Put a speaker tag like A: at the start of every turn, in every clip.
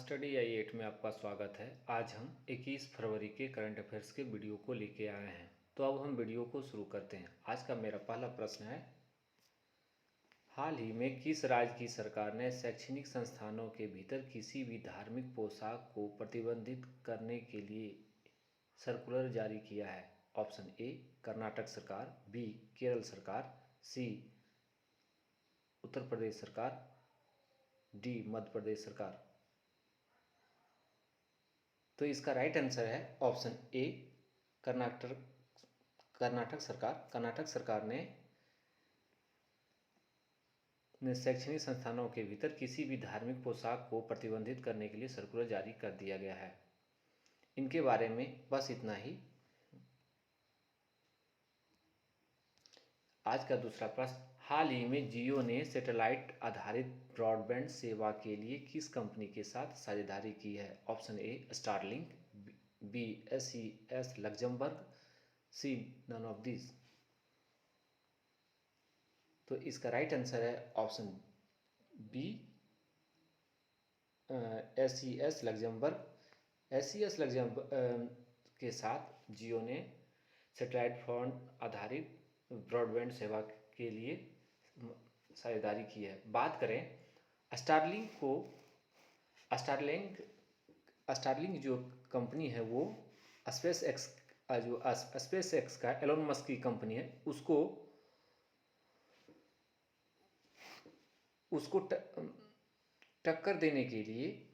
A: Study आई 8 में आपका स्वागत है। आज हम 21 फरवरी के करंट अफेयर्स के वीडियो को लेके आए हैं। तो अब हम वीडियो को शुरू करते हैं। आज का मेरा पहला प्रश्न है, हाल ही में किस राज्य की सरकार ने शैक्षणिक संस्थानों के भीतर किसी भी धार्मिक पोशाक को प्रतिबंधित करने के लिए सर्कुलर जारी किया है? ऑप्शन ए कर्नाटक सरकार, बी केरल सरकार, सी उत्तर प्रदेश सरकार, डी मध्य प्रदेश सरकार। तो इसका राइट आंसर है ऑप्शन ए कर्नाटक सरकार। कर्नाटक सरकार ने शैक्षणिक संस्थानों के भीतर किसी भी धार्मिक पोशाक को प्रतिबंधित करने के लिए सर्कुलर जारी कर दिया गया है। इनके बारे में बस इतना ही। आज का दूसरा प्रश्न, हाल ही में जियो ने सैटेलाइट आधारित ब्रॉडबैंड सेवा के लिए किस कंपनी के साथ साझेदारी की है? Option A Starlink, B SES Luxembourg, C none of this. तो इसका राइट आंसर है option B SES Luxembourg. SES Luxembourg के साथ जियो ने सैटेलाइट फोन आधारित ब्रॉडबैंड सेवा के लिए साझेदारी की है। बात करें स्टारलिंक जो कंपनी है वो स्पेस एक्स का एलोन मस्क की कंपनी है, उसको टक्कर देने के लिए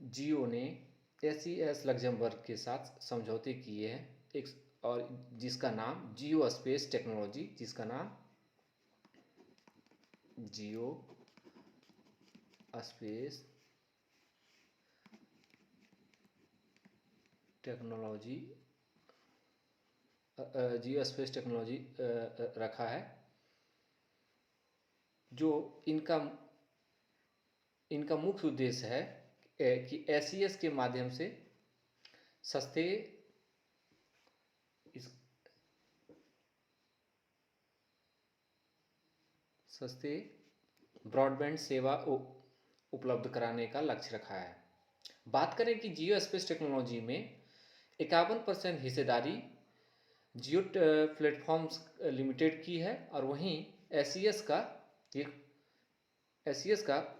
A: जियो ने SES लग्जमबर्ग के साथ समझौते किए हैं, और जिसका नाम जियो स्पेस टेक्नोलॉजी रखा है। जो इनका मुख्य उद्देश्य है कि SES के माध्यम से सस्ते ब्रॉडबैंड सेवा उपलब्ध कराने का लक्ष्य रखा है। बात करें कि जियो स्पेस टेक्नोलॉजी में 51% हिस्सेदारी जियो प्लेटफॉर्म्स लिमिटेड की है, और वहीं SES का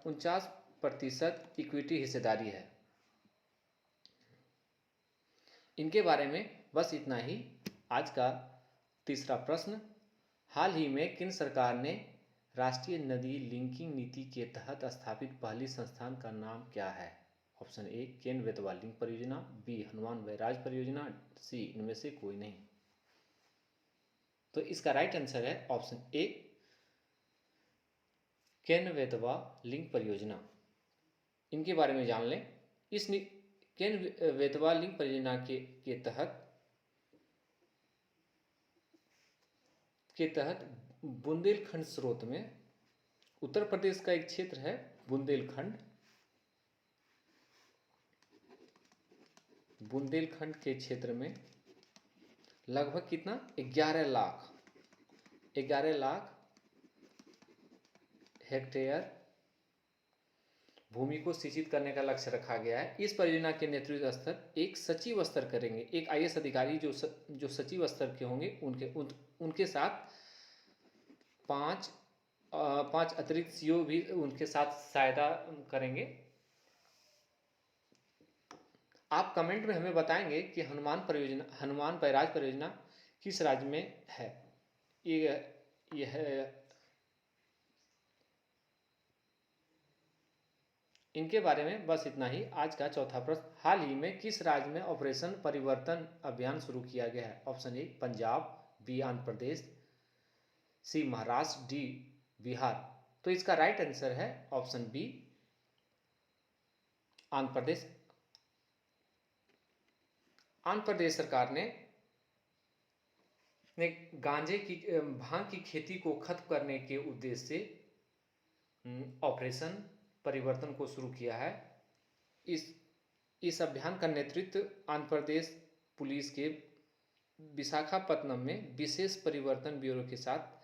A: 49% इक्विटी हिस्सेदारी है। इनके बारे में बस इतना ही। आज का तीसरा प्रश्न, हाल ही में केंद्र सरकार ने राष्ट्रीय नदी लिंकिंग नीति के तहत स्थापित पहली संस्थान का नाम क्या है? Option A Ken Betwa link परियोजना, बी हनुमान बैराज परियोजना, सी इनमें से कोई नहीं। तो इसका राइट आंसर है option A Ken Betwa link परियोजना। इनके बारे में जान लें। इस केन बेतवा लिंक परियोजना के तहत बुंदेलखंड स्रोत में उत्तर प्रदेश का एक क्षेत्र है बुंदेलखंड के क्षेत्र में लगभग कितना 11 लाख हेक्टेयर भूमि को सिंचित करने का लक्ष्य रखा गया है। इस परियोजना के नेतृत्व स्तर एक सचिव स्तर करेंगे। एक IAS अधिकारी जो सचिव स्तर के होंगे उनके साथ पांच अतिरिक्त CO भी उनके साथ सहायता करेंगे। आप कमेंट में हमें बताएंगे कि हनुमान बैराज परियोजना किस राज्य में है। इनके बारे में बस इतना ही। आज का चौथा प्रश्न, हाल ही में किस राज्य में ऑपरेशन परिवर्तन अभियान शुरू किया गया है? Option A Punjab, B Andhra Pradesh, C Maharashtra, D Bihar. तो इसका राइट आंसर है ऑप्शन बी आंध्र प्रदेश। आंध्र प्रदेश सरकार ने भांग की खेती को खत्म करने के उद्देश्य से ऑपरेशन परिवर्तन को शुरू किया है। इस अभियान का नेतृत्व आंध्र प्रदेश पुलिस के विशाखापत्तनम में विशेष परिवर्तन ब्यूरो के साथ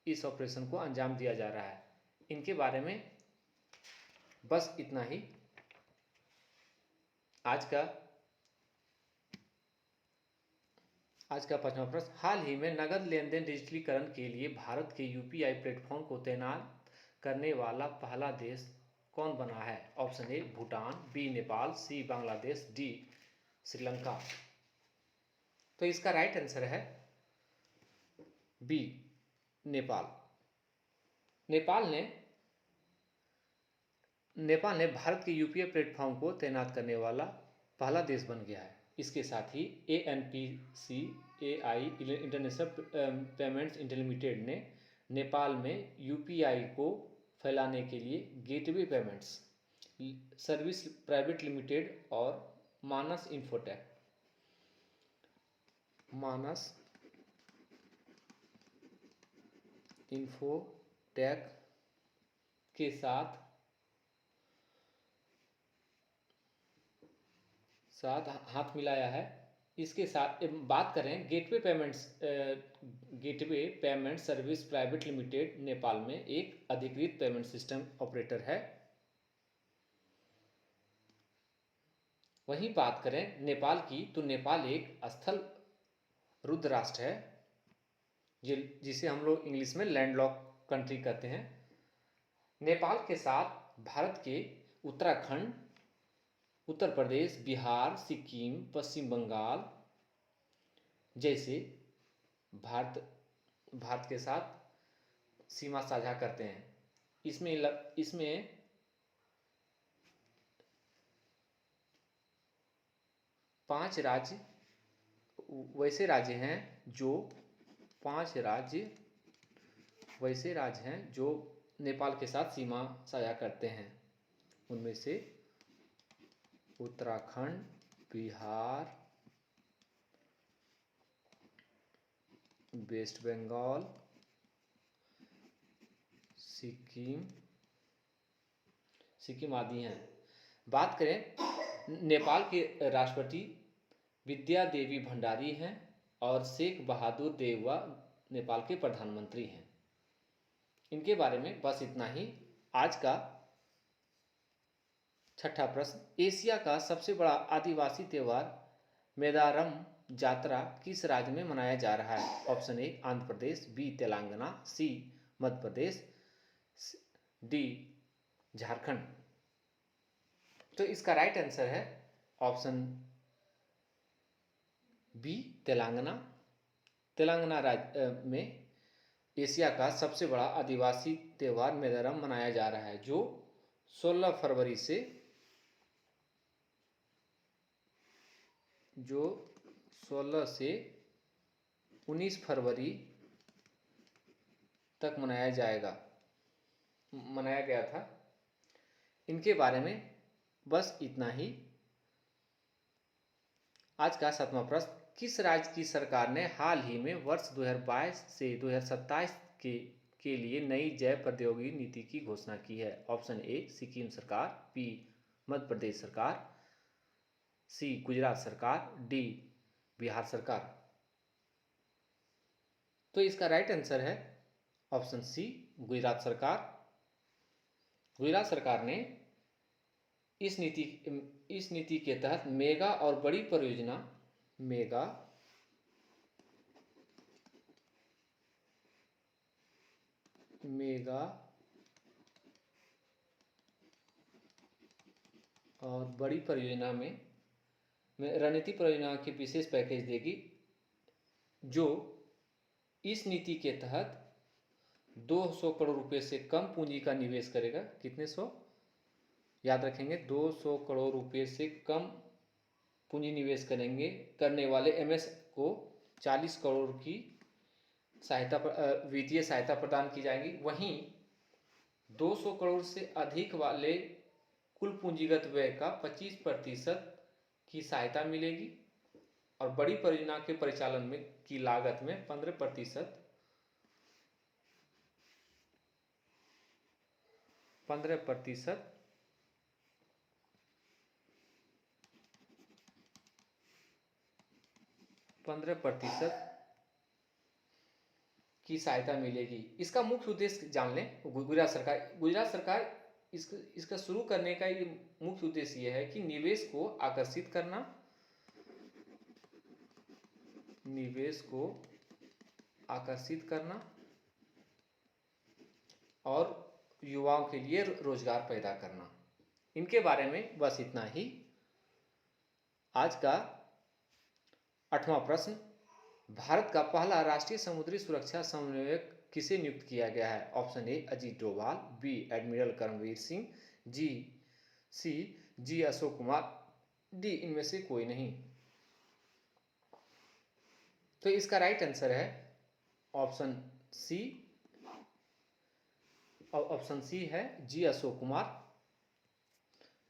A: इस ऑपरेशन को अंजाम दिया जा रहा है। इनके बारे में बस इतना ही आज का 5वां प्रश्न, हाल ही में नगद लेनदेन डिजिटलीकरण के लिए भारत के यूपीआई प्लेटफॉर्म को तैनात करने वाला पहला देश कौन बना है? Option A Bhutan, B Nepal, C Bangladesh, D Sri Lanka. तो इसका राइट आंसर है बी नेपाल। नेपाल ने भारत के यूपीआई प्लेटफॉर्म को तैनात करने वाला पहला देश बन गया है। इसके साथ ही ANPCAI इंटरनेशनल पेमेंट्स लिमिटेड ने नेपाल में यूपीआई को फैलाने के लिए gateway payments service private limited और मानस इन्फोटेक के साथ हाथ मिलाया है। इसके साथ बात करें gateway payment service private limited Nepal में एक अधिकृत पेमेंट सिस्टम ऑपरेटर है। वहीं बात करें नेपाल की, तो नेपाल एक स्थल रुद्ध राष्ट्र है जिसे हम लोग इंग्लिश में लैंडलॉक कंट्री कहते हैं। नेपाल के साथ भारत के उत्तराखंड, उत्तर प्रदेश, बिहार, सिक्किम, पश्चिम बंगाल जैसे भारत के साथ सीमा साझा करते हैं। इसमें 5 राज्य वैसे राज्य हैं जो नेपाल के साथ सीमा साझा करते हैं। उनमें से उत्तराखंड, बिहार, वेस्ट बंगाल, सिक्किम आदि हैं। बात करें नेपाल के राष्ट्रपति विद्या देवी भंडारी हैं और शेख बहादुर देउवा नेपाल के प्रधानमंत्री हैं। इनके बारे में बस इतना ही। आज का 6वां प्रश्न, एशिया का सबसे बड़ा आदिवासी त्योहार मेदारम जात्रा किस राज्य में मनाया जा रहा है? Option A Andhra Pradesh, B Telangana, C Madhya Pradesh, D Jharkhand. तो इसका राइट आंसर है ऑप्शन बी तेलंगाना राज्य में एशिया का सबसे बड़ा आदिवासी त्योहार मेदारम मनाया जा रहा है, जो 16 फरवरी से 19 फरवरी तक मनाया गया था। इनके बारे में बस इतना ही। आज का 7वां प्रश्न, किस राज्य की सरकार ने हाल ही में वर्ष 2022 से 2027 के लिए नई जैव प्रौद्योगिकी नीति की घोषणा की है? ऑप्शन ए सिक्किम सरकार, बी मध्य प्रदेश सरकार, सी गुजरात सरकार, डी बिहार सरकार। तो इसका राइट आंसर है ऑप्शन सी गुजरात सरकार। गुजरात सरकार ने इस नीति के तहत मेगा और बड़ी परियोजना और बड़ी परियोजना में रणनीति परियोजना की विशेष पैकेज देगी, जो इस नीति के तहत 200 करोड़ रुपए से कम पूंजी का निवेश करेगा। कितने सौ याद रखेंगे, 200 करोड़ रुपए से कम पूंजी निवेश करने वाले एमएस को 40 करोड़ की वित्तीय सहायता प्रदान की जाएगी। वहीं 200 करोड़ से अधिक वाले कुल पूंजीगत व्यय का 25% की सहायता मिलेगी और बड़ी परियोजना के परिचालन में की लागत में 15% की सहायता मिलेगी। इसका मुख्य उद्देश्य जान लें। गुजरात सरकार इसका शुरू करने का ये मुख्य उद्देश्य यह है कि निवेश को आकर्षित करना, निवेश को आकर्षित करना और युवाओं के लिए रोजगार पैदा करना। इनके बारे में बस इतना ही। आज का 8वां प्रश्न, भारत का पहला राष्ट्रीय समुद्री सुरक्षा समन्वयक किसे नियुक्त किया गया है? Option A Ajit Doval, B admiral Karamvir Singh, जी अशोक कुमार, डी इनमें से कोई नहीं। तो इसका राइट आंसर है ऑप्शन सी है जी अशोक कुमार।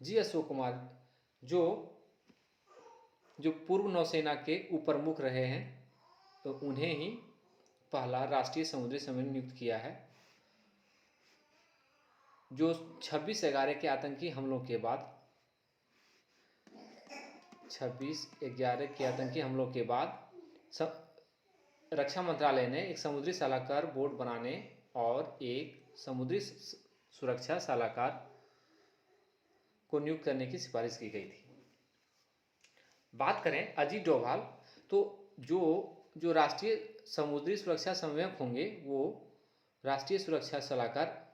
A: जी अशोक कुमार जो पूर्व नौसेना के उप प्रमुख रहे हैं, तो उन्हें ही पहला राष्ट्रीय समुद्री समन्वयक नियुक्त किया है। जो 26/11 के आतंकी हमलों के बाद 26/11 के आतंकी हमलों के बाद रक्षा मंत्रालय ने एक समुद्री सलाहकार बोर्ड बनाने और एक समुद्री सुरक्षा सलाहकार को नियुक्त करने की सिफारिश की गई थी। बात करें अजीत डोभाल, तो जो राष्ट्रीय समुद्री सुरक्षा समन्वयक होंगे वो राष्ट्रीय सुरक्षा सलाहकार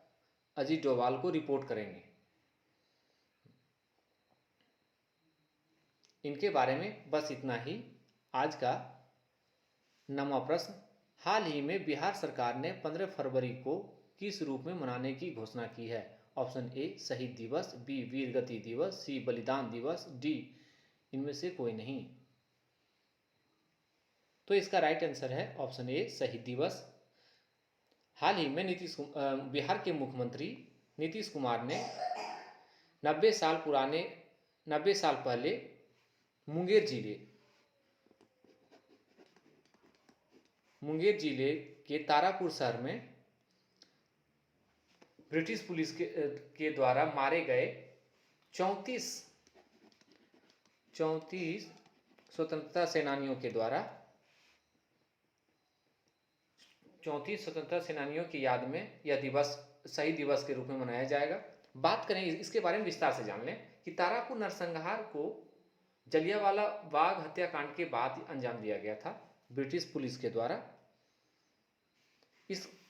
A: अजीत डोभाल को रिपोर्ट करेंगे। इनके बारे में बस इतना ही। आज का 9वां प्रश्न, हाल ही में बिहार सरकार ने 15 फरवरी को किस रूप में मनाने की घोषणा की है? ऑप्शन ए शहीद दिवस, बी वीर गति दिवस, सी बलिदान दिवस, डी इनमें से कोई नहीं। तो इसका राइट आंसर है ऑप्शन ए शहीद दिवस। हाल ही में बिहार के मुख्यमंत्री नीतीश कुमार ने 90 साल पहले मुंगेर जिले के तारापुर शहर में ब्रिटिश पुलिस के द्वारा मारे गए 34 स्वतंत्रता सेनानियों के द्वारा 34 स्वतंत्रता सेनानियों की याद में यह दिवस शहीद दिवस के रूप में मनाया जाएगा। बात करें इसके बारे में विस्तार से जान लें कि तारापुर नरसंहार को जलियांवाला बाग हत्याकांड के बाद अंजाम दिया गया था ब्रिटिश पुलिस के द्वारा।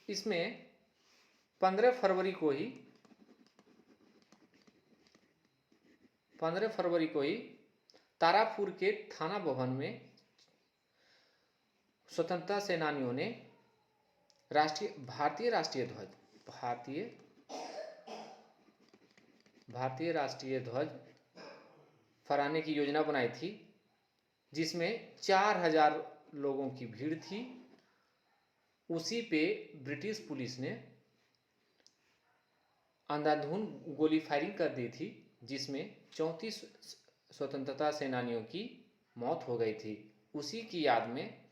A: इसमें 15 फरवरी को ही तारापुर के थाना भवन में स्वतंत्रता सेनानियों ने भारतीय राष्ट्रीय ध्वज फहराने की योजना बनाई थी, जिसमें 4000 लोगों की भीड़ थी। उसी पे ब्रिटिश पुलिस ने अंधाधुंध गोली फायरिंग कर दी थी, जिसमें 34 स्वतंत्रता सेनानियों की मौत हो गई थी। उसी की याद में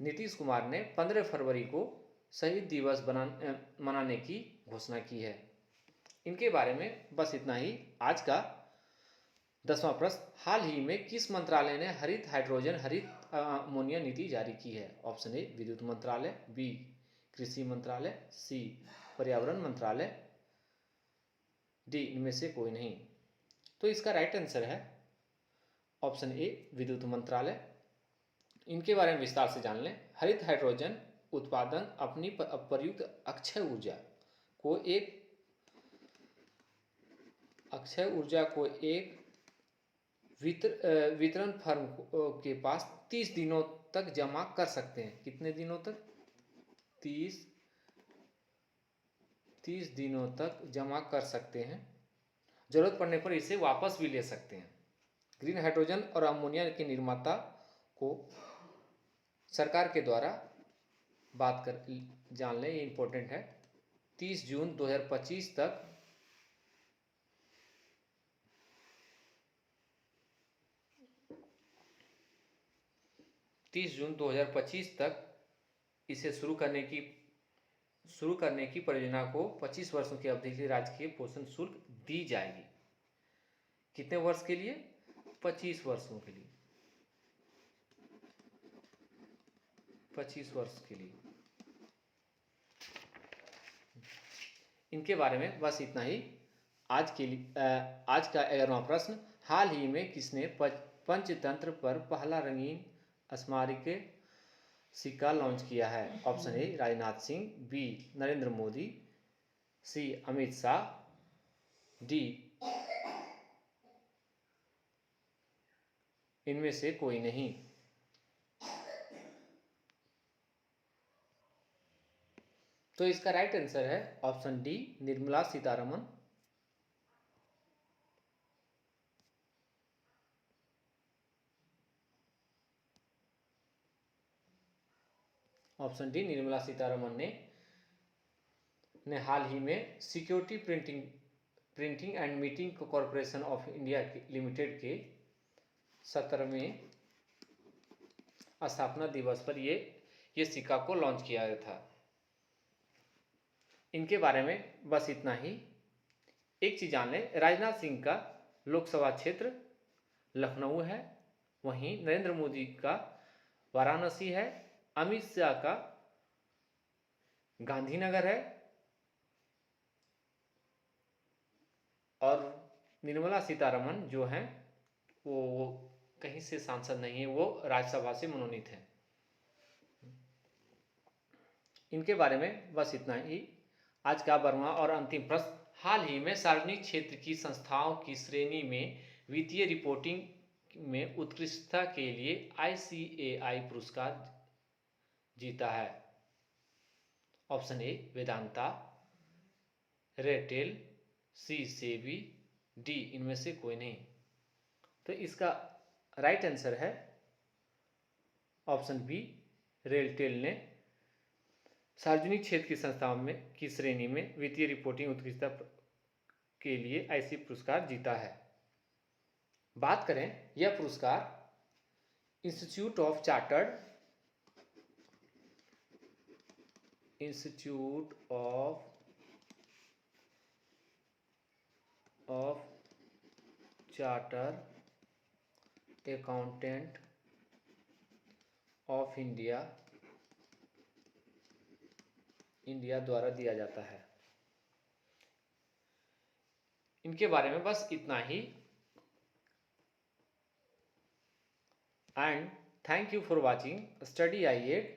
A: नीतीश कुमार ने 15 फरवरी को शहीद दिवस मनाने की घोषणा की है। इनके बारे में बस इतना ही। आज का 10वां प्रश्न, हाल ही में किस मंत्रालय ने हरित हाइड्रोजन हरित अमोनिया नीति जारी की है? ऑप्शन ए विद्युत मंत्रालय, बी कृषि मंत्रालय, सी पर्यावरण मंत्रालय, डी इनमें से कोई नहीं। तो इसका राइट आंसर है ऑप्शन ए विद्युत मंत्रालय। इनके बारे में विस्तार से जान लें। हरित हाइड्रोजन उत्पादन अपनी अप्रयुक्त अक्षय ऊर्जा को एक वितरण फर्म के पास 30 दिनों तक जमा कर सकते हैं। कितने दिनों तक? 30 दिनों तक जमा कर सकते हैं। जरूरत पड़ने पर इसे वापस भी ले सकते हैं। ग्रीन हाइड्रोजन और अमोनिया के निर्माता को सरकार के द्वारा जान लें, ये इंपॉर्टेंट है। 30 जून 2025 तक इसे शुरू करने की परियोजना को 25 वर्षों की अवधि के लिए राजकीय पोषण शुल्क दी जाएगी। कितने वर्ष के लिए? 25 वर्षों के लिए। 25 वर्ष के लिए। इनके बारे में बस इतना ही। आज के लिए आज का 11वां प्रश्न, हाल ही में किसने पंचतंत्र पर पहला रंगीन स्मारक सिक्का लॉन्च किया है? Option A Rajnath Singh, B Narendra Modi, C Amit Shah, D इनमें से कोई नहीं। तो इसका राइट आंसर है option D Nirmala Sitharaman. Option D Nirmala Sitharaman ने हाल ही में security printing and minting corporation of India limited के 17वें स्थापना दिवस पर ये सिक्का को लॉन्च किया गया था। इनके बारे में बस इतना ही। एक चीज जान लें, राजनाथ सिंह का लोकसभा क्षेत्र लखनऊ है, वहीं नरेंद्र मोदी का वाराणसी है, अमित शाह का गांधीनगर है और निर्मला सीतारमन जो हैं वो कहीं से सांसद नहीं है, वो राज्यसभा से मनोनीत है। इनके बारे में बस इतना ही। आज का 12वां और अंतिम प्रश्न, हाल ही में सार्वजनिक क्षेत्र की संस्थाओं की श्रेणी में वित्तीय रिपोर्टिंग में उत्कृष्टता के लिए ICAI पुरस्कार जीता है? Option A Vedanta, RailTel, C SEBI, D इनमें से कोई नहीं। तो इसका राइट आंसर है ऑप्शन बी रेलटेल ने सार्वजनिक क्षेत्र की संस्थाओं में की श्रेणी में वित्तीय रिपोर्टिंग उत्कृष्टता के लिए ICAI पुरस्कार जीता है। बात करें, यह पुरस्कार institute of charter accountant of India द्वारा दिया जाता है। इनके बारे में बस इतना ही। And thank you for watching study IAT